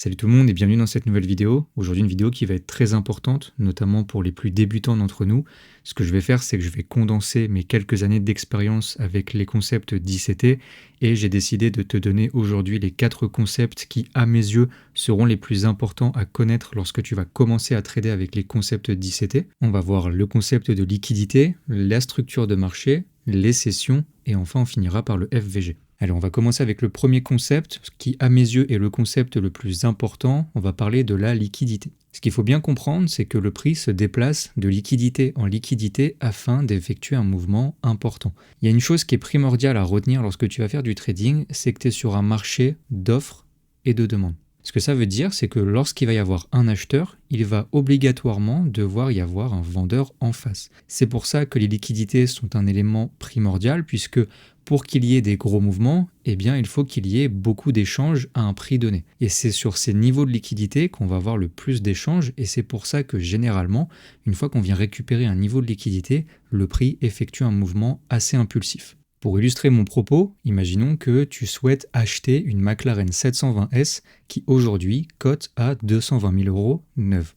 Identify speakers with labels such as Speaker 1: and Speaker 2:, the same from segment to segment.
Speaker 1: Salut tout le monde et bienvenue dans cette nouvelle vidéo. Aujourd'hui une vidéo qui va être très importante, notamment pour les plus débutants d'entre nous. Ce que je vais faire, c'est que je vais condenser mes quelques années d'expérience avec les concepts d'ICT et j'ai décidé de te donner aujourd'hui les 4 concepts qui, à mes yeux, seront les plus importants à connaître lorsque tu vas commencer à trader avec les concepts d'ICT. On va voir le concept de liquidité, la structure de marché, les sessions et enfin on finira par le FVG. Alors on va commencer avec le premier concept, qui à mes yeux est le concept le plus important, on va parler de la liquidité. Ce qu'il faut bien comprendre, c'est que le prix se déplace de liquidité en liquidité afin d'effectuer un mouvement important. Il y a une chose qui est primordiale à retenir lorsque tu vas faire du trading, c'est que tu es sur un marché d'offres et de demandes. Ce que ça veut dire, c'est que lorsqu'il va y avoir un acheteur, il va obligatoirement devoir y avoir un vendeur en face. C'est pour ça que les liquidités sont un élément primordial, puisque pour qu'il y ait des gros mouvements, eh bien, il faut qu'il y ait beaucoup d'échanges à un prix donné. Et c'est sur ces niveaux de liquidité qu'on va avoir le plus d'échanges, et c'est pour ça que généralement, une fois qu'on vient récupérer un niveau de liquidité, le prix effectue un mouvement assez impulsif. Pour illustrer mon propos, imaginons que tu souhaites acheter une McLaren 720S qui aujourd'hui cote à 220 000 € neuve.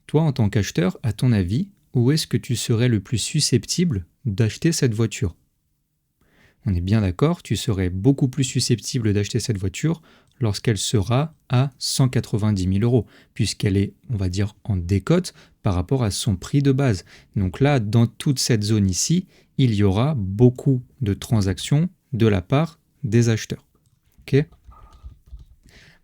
Speaker 1: Toi, en tant qu'acheteur, à ton avis, où est-ce que tu serais le plus susceptible d'acheter cette voiture ? On est bien d'accord, tu serais beaucoup plus susceptible d'acheter cette voiture lorsqu'elle sera à 190 000 €, puisqu'elle est, on va dire, en décote par rapport à son prix de base. Donc là, dans toute cette zone ici, il y aura beaucoup de transactions de la part des acheteurs. Okay ?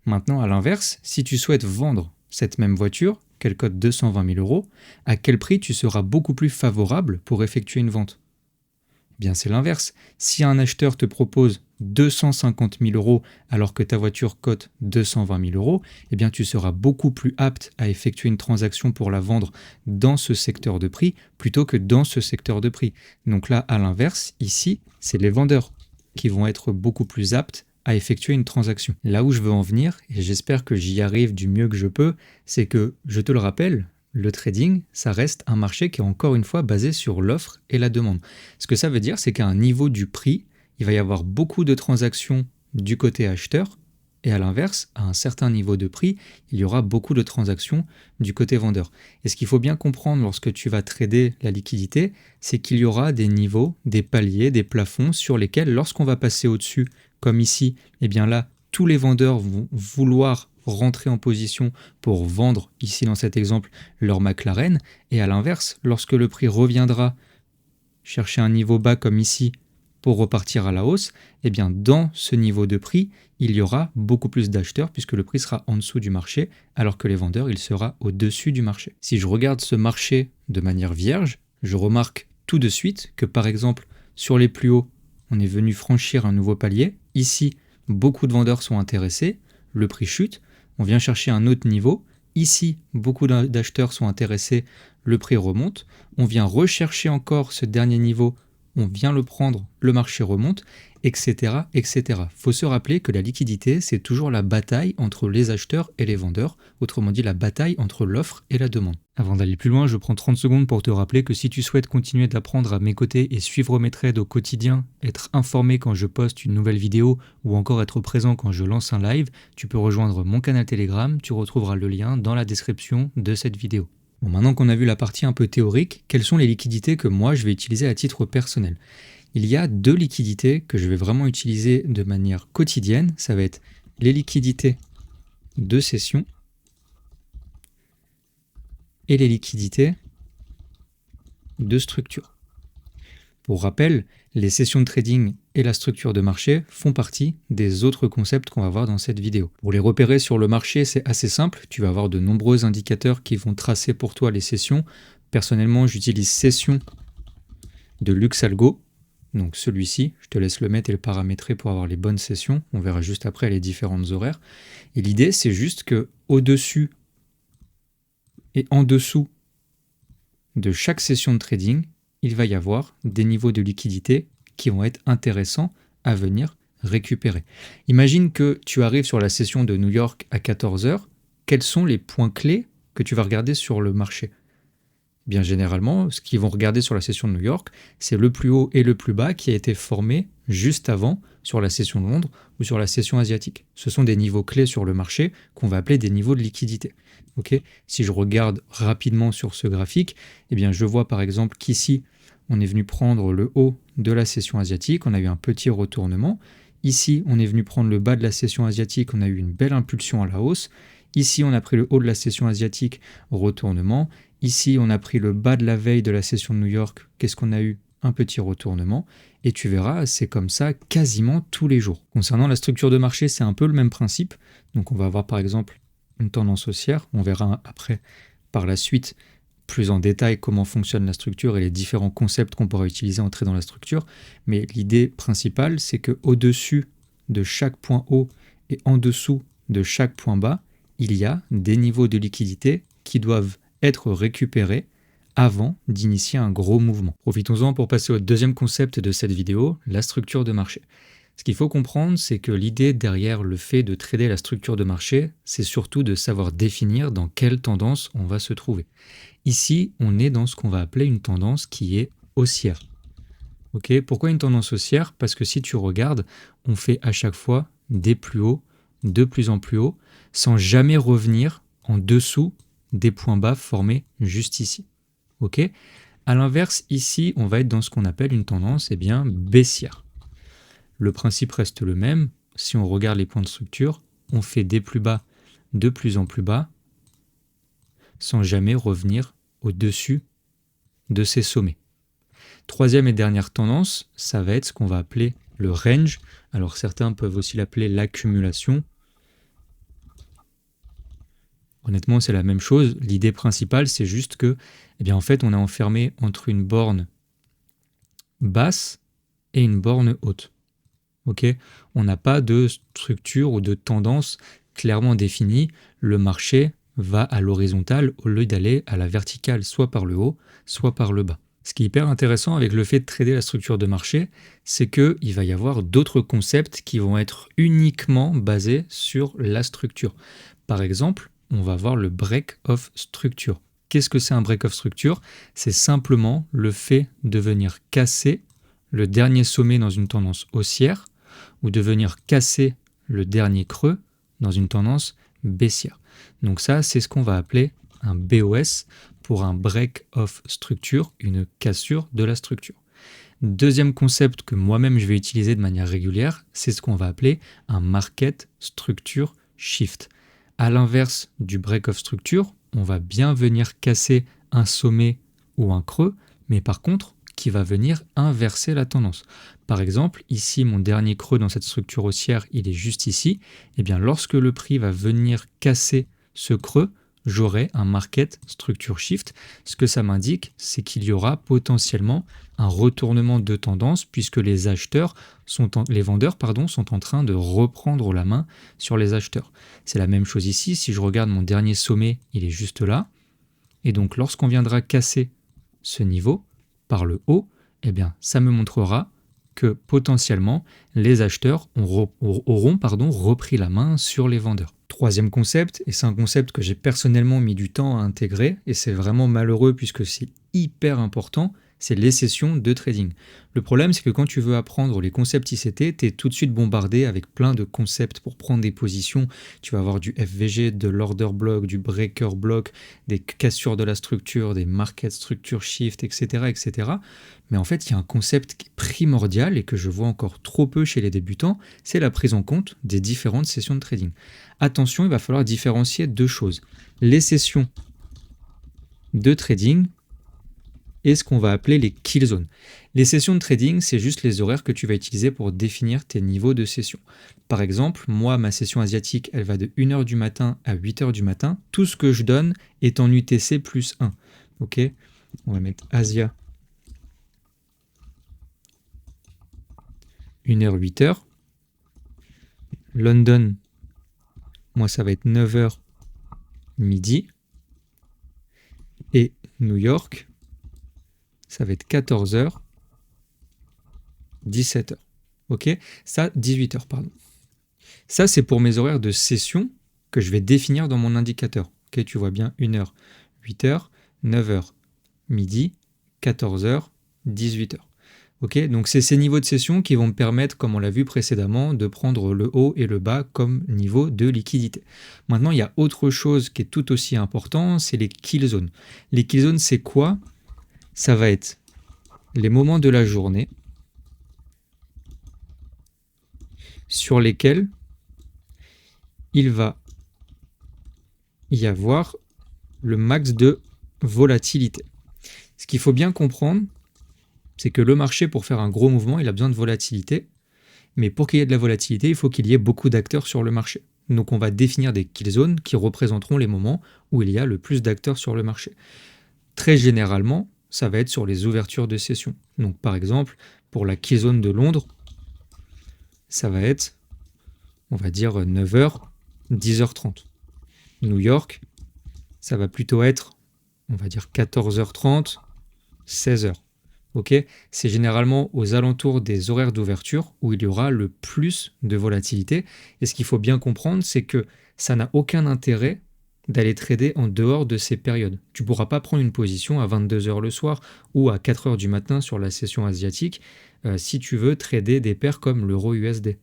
Speaker 1: Maintenant, à l'inverse, si tu souhaites vendre cette même voiture, qu'elle cote 220 000 €, à quel prix tu seras beaucoup plus favorable pour effectuer une vente ? Eh bien, c'est l'inverse. Si un acheteur te propose 250 000 € alors que ta voiture cote 220 000 €, eh bien, tu seras beaucoup plus apte à effectuer une transaction pour la vendre dans ce secteur de prix plutôt que dans ce secteur de prix. Donc là, à l'inverse, ici, c'est les vendeurs qui vont être beaucoup plus aptes à effectuer une transaction. Là où je veux en venir, et j'espère que j'y arrive du mieux que je peux, c'est que, je te le rappelle, le trading, ça reste un marché qui est encore une fois basé sur l'offre et la demande. Ce que ça veut dire, c'est qu'à un niveau du prix, il va y avoir beaucoup de transactions du côté acheteur, et à l'inverse, à un certain niveau de prix, il y aura beaucoup de transactions du côté vendeur. Et ce qu'il faut bien comprendre lorsque tu vas trader la liquidité, c'est qu'il y aura des niveaux, des paliers, des plafonds sur lesquels, lorsqu'on va passer au-dessus, comme ici, eh bien là, tous les vendeurs vont vouloir rentrer en position pour vendre, ici dans cet exemple, leur McLaren, et à l'inverse, lorsque le prix reviendra chercher un niveau bas comme ici pour repartir à la hausse, eh bien dans ce niveau de prix, il y aura beaucoup plus d'acheteurs puisque le prix sera en dessous du marché, alors que les vendeurs, il sera au-dessus du marché. Si je regarde ce marché de manière vierge, je remarque tout de suite que par exemple, sur les plus hauts, on est venu franchir un nouveau palier. Ici, beaucoup de vendeurs sont intéressés, le prix chute, on vient chercher un autre niveau. Ici, beaucoup d'acheteurs sont intéressés, le prix remonte. On vient rechercher encore ce dernier niveau, on vient le prendre, le marché remonte, etc. etc. Faut se rappeler que la liquidité, c'est toujours la bataille entre les acheteurs et les vendeurs, autrement dit la bataille entre l'offre et la demande. Avant d'aller plus loin, je prends 30 secondes pour te rappeler que si tu souhaites continuer d'apprendre à mes côtés et suivre mes trades au quotidien, être informé quand je poste une nouvelle vidéo ou encore être présent quand je lance un live, tu peux rejoindre mon canal Telegram, tu retrouveras le lien dans la description de cette vidéo. Bon, maintenant qu'on a vu la partie un peu théorique, quelles sont les liquidités que moi je vais utiliser à titre personnel ? Il y a 2 liquidités que je vais vraiment utiliser de manière quotidienne, ça va être les liquidités de session et les liquidités de structure. Pour rappel, les sessions de trading et la structure de marché font partie des autres concepts qu'on va voir dans cette vidéo. Pour les repérer sur le marché, c'est assez simple. Tu vas avoir de nombreux indicateurs qui vont tracer pour toi les sessions. Personnellement, j'utilise session de Luxalgo. Donc celui-ci, je te laisse le mettre et le paramétrer pour avoir les bonnes sessions. On verra juste après les différentes horaires. Et l'idée, c'est juste que au-dessus et en dessous de chaque session de trading, il va y avoir des niveaux de liquidité qui vont être intéressants à venir récupérer. Imagine que tu arrives sur la session de New York à 14h. Quels sont les points clés que tu vas regarder sur le marché ? Bien généralement, ce qu'ils vont regarder sur la session de New York, c'est le plus haut et le plus bas qui a été formé juste avant sur la session de Londres ou sur la session asiatique. Ce sont des niveaux clés sur le marché qu'on va appeler des niveaux de liquidité. Ok, si je regarde rapidement sur ce graphique, eh bien je vois par exemple qu'ici, on est venu prendre le haut de la session asiatique, on a eu un petit retournement. Ici, on est venu prendre le bas de la session asiatique, on a eu une belle impulsion à la hausse. Ici, on a pris le haut de la session asiatique, retournement. Ici, on a pris le bas de la veille de la session de New York. Qu'est-ce qu'on a eu? Un petit retournement. Et tu verras, c'est comme ça quasiment tous les jours. Concernant la structure de marché, c'est un peu le même principe. Donc, on va avoir par exemple une tendance haussière. On verra après, par la suite, plus en détail comment fonctionne la structure et les différents concepts qu'on pourra utiliser entrer dans la structure. Mais l'idée principale, c'est qu'au-dessus de chaque point haut et en dessous de chaque point bas, il y a des niveaux de liquidité qui doivent être récupérés avant d'initier un gros mouvement. Profitons-en pour passer au deuxième concept de cette vidéo, la structure de marché. Ce qu'il faut comprendre, c'est que l'idée derrière le fait de trader la structure de marché, c'est surtout de savoir définir dans quelle tendance on va se trouver. Ici, on est dans ce qu'on va appeler une tendance qui est haussière. Ok, pourquoi une tendance haussière? Parce que si tu regardes, on fait à chaque fois des plus hauts, de plus en plus haut, sans jamais revenir en dessous des points bas formés juste ici. Ok? À l'inverse, ici, on va être dans ce qu'on appelle une tendance baissière. Le principe reste le même. Si on regarde les points de structure, on fait des plus bas de plus en plus bas, sans jamais revenir au-dessus de ces sommets. Troisième et dernière tendance, ça va être ce qu'on va appeler le range. Alors certains peuvent aussi l'appeler l'accumulation. Honnêtement, c'est la même chose. L'idée principale, c'est juste que, en fait, on est enfermé entre une borne basse et une borne haute. Ok, on n'a pas de structure ou de tendance clairement définie. Le marché va à l'horizontale au lieu d'aller à la verticale, soit par le haut, soit par le bas. Ce qui est hyper intéressant avec le fait de trader la structure de marché, c'est qu'il va y avoir d'autres concepts qui vont être uniquement basés sur la structure. Par exemple, on va voir le break of structure. Qu'est-ce que c'est un break of structure? C'est simplement le fait de venir casser le dernier sommet dans une tendance haussière ou de venir casser le dernier creux dans une tendance baissière. Donc ça, c'est ce qu'on va appeler un BOS pour un break of structure, une cassure de la structure. Deuxième concept que moi-même je vais utiliser de manière régulière, c'est ce qu'on va appeler un market structure shift. À l'inverse du break of structure, on va bien venir casser un sommet ou un creux, mais par contre, qui va venir inverser la tendance. Par exemple, ici, mon dernier creux dans cette structure haussière, il est juste ici. Et bien, lorsque le prix va venir casser ce creux, j'aurai un market structure shift. Ce que ça m'indique, c'est qu'il y aura potentiellement un retournement de tendance puisque les vendeurs sont en train de reprendre la main sur les acheteurs. C'est la même chose ici. Si je regarde mon dernier sommet, il est juste là. Et donc, lorsqu'on viendra casser ce niveau par le haut, ça me montrera que potentiellement les acheteurs auront repris la main sur les vendeurs. Troisième concept, et c'est un concept que j'ai personnellement mis du temps à intégrer, et c'est vraiment malheureux puisque c'est hyper important, c'est les sessions de trading. Le problème, c'est que quand tu veux apprendre les concepts ICT, tu es tout de suite bombardé avec plein de concepts pour prendre des positions. Tu vas avoir du FVG, de l'order block, du breaker block, des cassures de la structure, des market structure shift, etc., etc. Mais en fait, il y a un concept qui est primordial et que je vois encore trop peu chez les débutants, c'est la prise en compte des différentes sessions de trading. Attention, il va falloir différencier deux choses. Les sessions de trading et ce qu'on va appeler les kill zones. Les sessions de trading, c'est juste les horaires que tu vas utiliser pour définir tes niveaux de session. Par exemple, moi, ma session asiatique, elle va de 1h du matin à 8h du matin. Tout ce que je donne est en UTC plus 1. Ok, on va mettre Asia 1h, 8h. London, moi, ça va être 9h, midi. Et New York, ça va être 14h, 17h. Ok, ça, 18h, pardon. Ça, c'est pour mes horaires de session que je vais définir dans mon indicateur. Ok, tu vois bien 1h, 8h, 9h, midi, 14h, 18h. Ok, donc c'est ces niveaux de session qui vont me permettre, comme on l'a vu précédemment, de prendre le haut et le bas comme niveau de liquidité. Maintenant, il y a autre chose qui est tout aussi important, c'est les kill zones. Les kill zones, c'est quoi? Ça va être les moments de la journée sur lesquels il va y avoir le max de volatilité. Ce qu'il faut bien comprendre, c'est que le marché, pour faire un gros mouvement, il a besoin de volatilité. Mais pour qu'il y ait de la volatilité, il faut qu'il y ait beaucoup d'acteurs sur le marché. Donc on va définir des kill zones qui représenteront les moments où il y a le plus d'acteurs sur le marché. Très généralement, ça va être sur les ouvertures de session. Donc par exemple, pour la kill zone de Londres, ça va être, on va dire 9h, 10h30. New York, ça va plutôt être, on va dire 14h30, 16h. Okay, c'est généralement aux alentours des horaires d'ouverture où il y aura le plus de volatilité. Et ce qu'il faut bien comprendre, c'est que ça n'a aucun intérêt d'aller trader en dehors de ces périodes. Tu ne pourras pas prendre une position à 22h le soir ou à 4h du matin sur la session asiatique si tu veux trader des paires comme l'euro USD.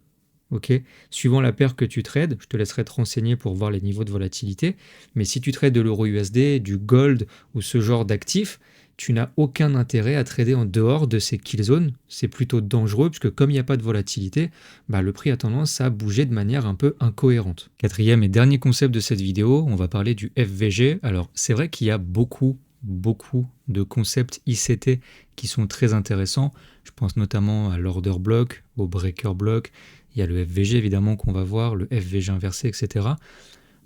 Speaker 1: Okay, suivant la paire que tu trades, je te laisserai te renseigner pour voir les niveaux de volatilité, mais si tu trades de l'euro USD, du gold ou ce genre d'actifs, tu n'as aucun intérêt à trader en dehors de ces kill zones. C'est plutôt dangereux puisque comme il n'y a pas de volatilité, le prix a tendance à bouger de manière un peu incohérente. Quatrième et dernier concept de cette vidéo, on va parler du FVG. Alors c'est vrai qu'il y a beaucoup de concepts ICT qui sont très intéressants. Je pense notamment à l'order block, au breaker block. Il y a le FVG évidemment qu'on va voir, le FVG inversé, etc.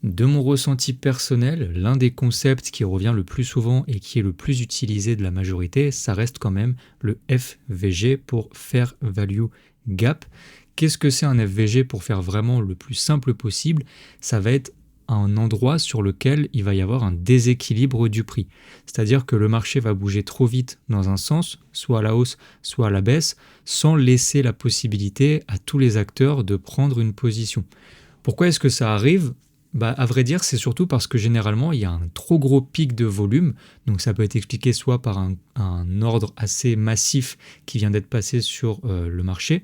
Speaker 1: De mon ressenti personnel, l'un des concepts qui revient le plus souvent et qui est le plus utilisé de la majorité, ça reste quand même le FVG pour Fair Value Gap. Qu'est-ce que c'est un FVG pour faire vraiment le plus simple possible? Ça va être un endroit sur lequel il va y avoir un déséquilibre du prix. C'est-à-dire que le marché va bouger trop vite dans un sens, soit à la hausse, soit à la baisse, sans laisser la possibilité à tous les acteurs de prendre une position. Pourquoi est-ce que ça arrive? À vrai dire, c'est surtout parce que généralement, il y a un trop gros pic de volume. Donc ça peut être expliqué soit par un ordre assez massif qui vient d'être passé sur le marché,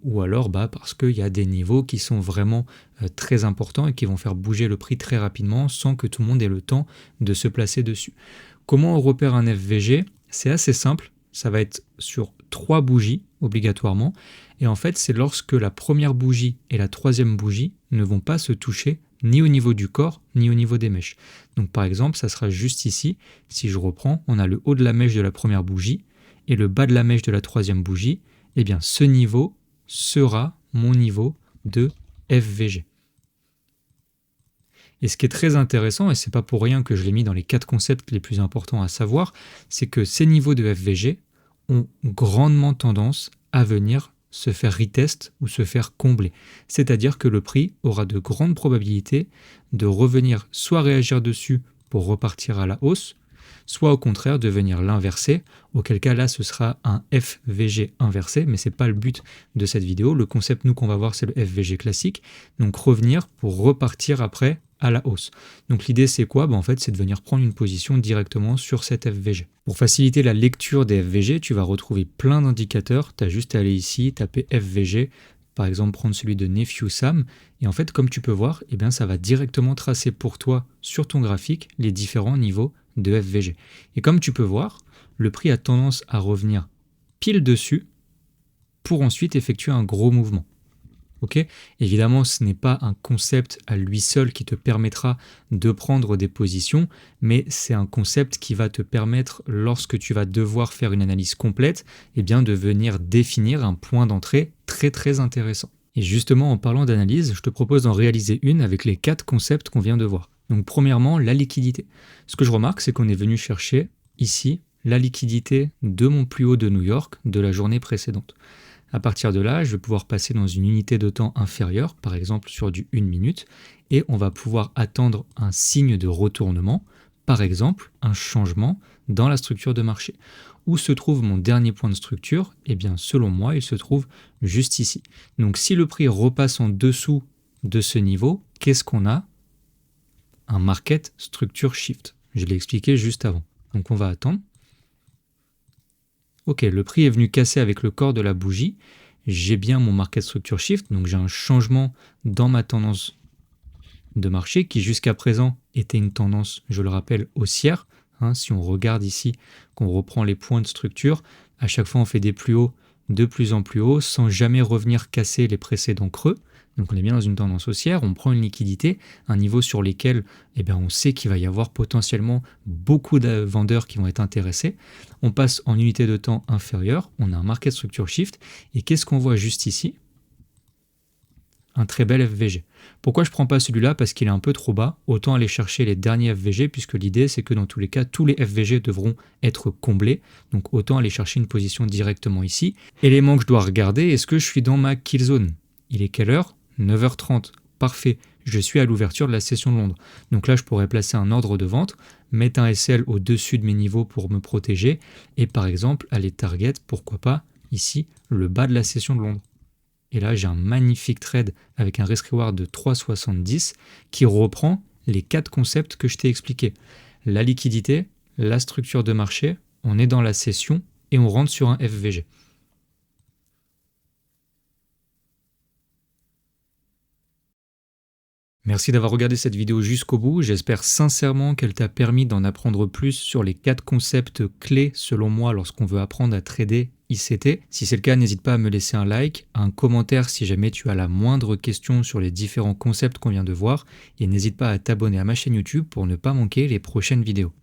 Speaker 1: ou alors parce qu'il y a des niveaux qui sont vraiment très importants et qui vont faire bouger le prix très rapidement sans que tout le monde ait le temps de se placer dessus. Comment on repère un FVG? C'est assez simple, ça va être sur 3 bougies obligatoirement, et en fait c'est lorsque la première bougie et la troisième bougie ne vont pas se toucher ni au niveau du corps ni au niveau des mèches. Donc par exemple ça sera juste ici, si je reprends, on a le haut de la mèche de la première bougie et le bas de la mèche de la troisième bougie. Eh bien, ce niveau sera mon niveau de FVG. Et ce qui est très intéressant, et c'est pas pour rien que je l'ai mis dans les 4 concepts les plus importants à savoir, c'est que ces niveaux de FVG ont grandement tendance à venir se faire retest ou se faire combler. C'est-à-dire que le prix aura de grandes probabilités de revenir soit réagir dessus pour repartir à la hausse, soit au contraire de venir l'inverser, auquel cas là ce sera un FVG inversé, mais ce n'est pas le but de cette vidéo. Le concept nous qu'on va voir c'est le FVG classique, donc revenir pour repartir après à la hausse. Donc l'idée c'est quoi? En fait c'est de venir prendre une position directement sur cette FVG. Pour faciliter la lecture des FVG, tu vas retrouver plein d'indicateurs, tu as juste à aller ici, taper FVG, par exemple prendre celui de Nephew Sam, et en fait comme tu peux voir, ça va directement tracer pour toi sur ton graphique les différents niveaux de FVG. Et comme tu peux voir, le prix a tendance à revenir pile dessus pour ensuite effectuer un gros mouvement. Okay, évidemment, ce n'est pas un concept à lui seul qui te permettra de prendre des positions, mais c'est un concept qui va te permettre, lorsque tu vas devoir faire une analyse complète, de venir définir un point d'entrée très très intéressant. Et justement, en parlant d'analyse, je te propose d'en réaliser une avec les 4 concepts qu'on vient de voir. Donc premièrement, la liquidité. Ce que je remarque, c'est qu'on est venu chercher ici la liquidité de mon plus haut de New York de la journée précédente. À partir de là, je vais pouvoir passer dans une unité de temps inférieure, par exemple sur du 1 minute, et on va pouvoir attendre un signe de retournement, par exemple un changement dans la structure de marché. Où se trouve mon dernier point de structure? Selon moi, il se trouve juste ici. Donc si le prix repasse en dessous de ce niveau, qu'est-ce qu'on a? Un market structure shift. Je l'ai expliqué juste avant. Donc on va attendre. Ok, le prix est venu casser avec le corps de la bougie. J'ai bien mon market structure shift, donc j'ai un changement dans ma tendance de marché qui jusqu'à présent était une tendance, je le rappelle, haussière. Si on regarde ici, qu'on reprend les points de structure, à chaque fois on fait des plus hauts de plus en plus haut sans jamais revenir casser les précédents creux. Donc on est bien dans une tendance haussière, on prend une liquidité, un niveau sur lequel on sait qu'il va y avoir potentiellement beaucoup de vendeurs qui vont être intéressés. On passe en unité de temps inférieure, on a un market structure shift, et qu'est-ce qu'on voit juste ici ? Un très bel FVG. Pourquoi je ne prends pas celui-là? Parce qu'il est un peu trop bas. Autant aller chercher les derniers FVG, puisque l'idée c'est que dans tous les cas, tous les FVG devront être comblés. Donc autant aller chercher une position directement ici. Élément que je dois regarder, est-ce que je suis dans ma kill zone? Il est quelle heure? 9h30. Parfait. Je suis à l'ouverture de la session de Londres. Donc là, je pourrais placer un ordre de vente, mettre un SL au-dessus de mes niveaux pour me protéger, et par exemple aller target, pourquoi pas, ici, le bas de la session de Londres. Et là, j'ai un magnifique trade avec un risk-reward de 3,70 qui reprend les 4 concepts que je t'ai expliqués. La liquidité, la structure de marché, on est dans la session et on rentre sur un FVG. Merci d'avoir regardé cette vidéo jusqu'au bout. J'espère sincèrement qu'elle t'a permis d'en apprendre plus sur les 4 concepts clés selon moi lorsqu'on veut apprendre à trader ICT. Si c'est le cas, n'hésite pas à me laisser un like, un commentaire si jamais tu as la moindre question sur les différents concepts qu'on vient de voir, et n'hésite pas à t'abonner à ma chaîne YouTube pour ne pas manquer les prochaines vidéos.